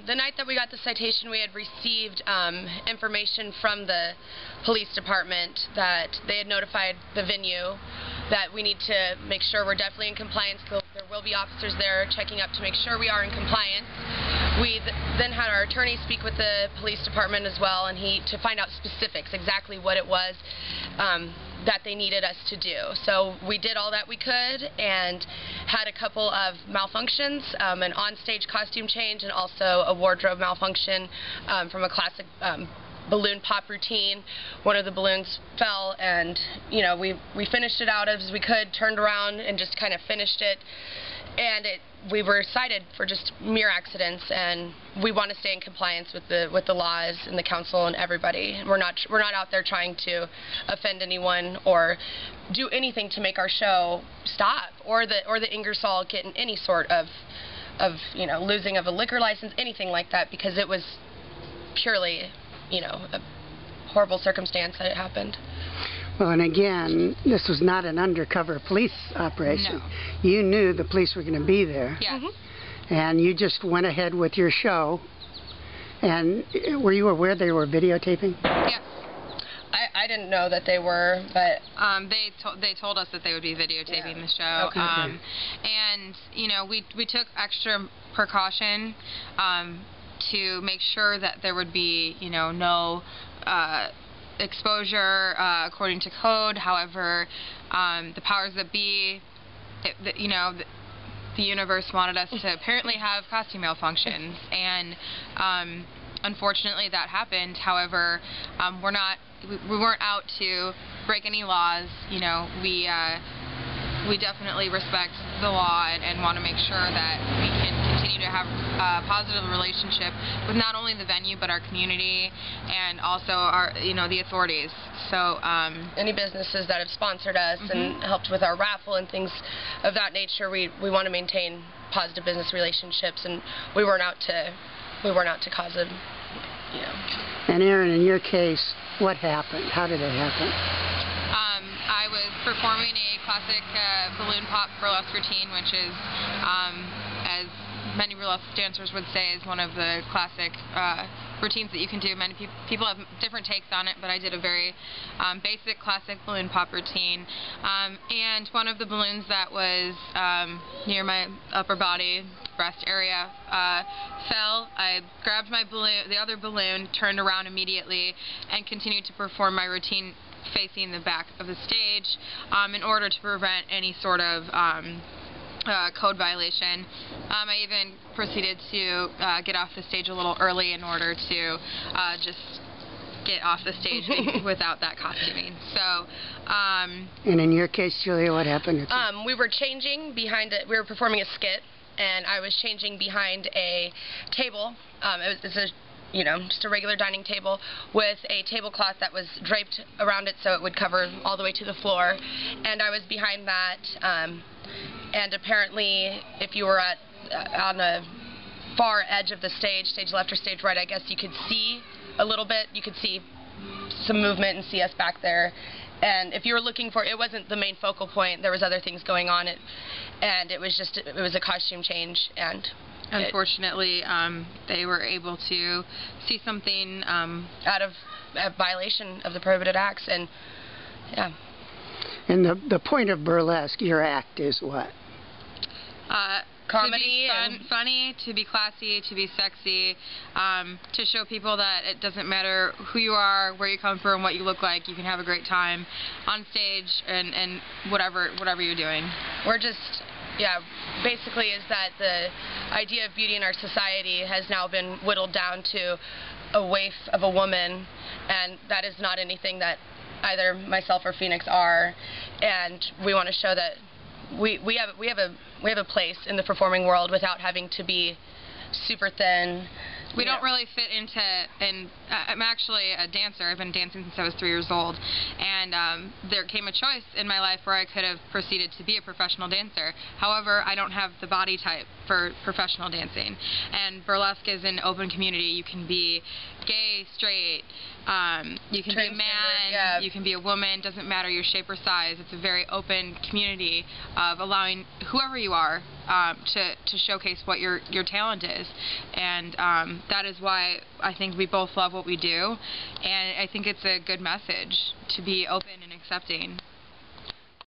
The night that we got the citation, we had received information from the police department that they had notified the venue that we need to make sure we're definitely in compliance. So there will be officers there checking up to make sure we are in compliance. We then had our attorney speak with the police department as well, and to find out specifics, exactly what it was that they needed us to do. So we did all that we could and had a couple of malfunctions, an on-stage costume change and also a wardrobe malfunction from a classic balloon pop routine. One of the balloons fell, and we finished it out as we could, turned around and just kind of finished it, and we were cited for just mere accidents, and we want to stay in compliance with the laws and the council and everybody. We're not out there trying to offend anyone or do anything to make our show stop or the Ingersoll get in any sort of losing of a liquor license, anything like that, because it was purely a horrible circumstance that it happened. Well, and again, this was not an undercover police operation. No. You knew the police were going to be there. Yes. And you just went ahead with your show. And were you aware they were videotaping? Yes. I didn't know that they were, but they told us that they would be videotaping the show. Okay. And we took extra precaution to make sure that there would be no exposure according to code. However, the powers that be, the universe wanted us to apparently have costume malfunctions, and unfortunately that happened. However, we weren't out to break any laws. We definitely respect the law and want to make sure that we can continue to have a positive relationship with not only the venue but our community and also our the authorities. So any businesses that have sponsored us and helped with our raffle and things of that nature, we want to maintain positive business relationships, and we weren't out to cause a And Aaron, in your case, what happened? How did it happen? I was performing a classic balloon pop burlesque routine, which is, as many burlesque dancers would say, is one of the classic routines that you can do. Many people have different takes on it, but I did a very basic classic balloon pop routine. And one of the balloons that was near my upper body, breast area, fell. I grabbed the other balloon, turned around immediately, and continued to perform my routine facing the back of the stage in order to prevent any sort of code violation. I even proceeded to get off the stage a little early in order to just get off the stage without that costuming. So, and in your case, Julia, what happened? We were changing behind it. We were performing a skit, and I was changing behind a table. It's just a regular dining table with a tablecloth that was draped around it so it would cover all the way to the floor. And I was behind that, and apparently if you were on the far edge of the stage left or stage right, I guess you could see a little bit. You could see some movement and see us back there. And if you were looking for, it wasn't the main focal point. There was other things going on, and it was a costume change. And unfortunately, they were able to see something out of a violation of the prohibited acts, and yeah. And the point of burlesque, your act, is what? Comedy, to be funny, to be classy, to be sexy, to show people that it doesn't matter who you are, where you come from, what you look like, you can have a great time on stage and whatever you're doing. We're just, basically is that the idea of beauty in our society has now been whittled down to a waif of a woman, and that is not anything that either myself or Phoenix are, and we want to show that we have a place in the performing world without having to be super thin. We don't really fit into, and I'm actually a dancer. I've been dancing since I was 3 years old, and there came a choice in my life where I could have proceeded to be a professional dancer. However, I don't have the body type for professional dancing, and burlesque is an open community. You can be gay, straight, you can be a man, yeah. you can be a woman, doesn't matter your shape or size. It's a very open community of allowing whoever you are to showcase what your talent is. And that is why I think we both love what we do, and I think it's a good message to be open and accepting.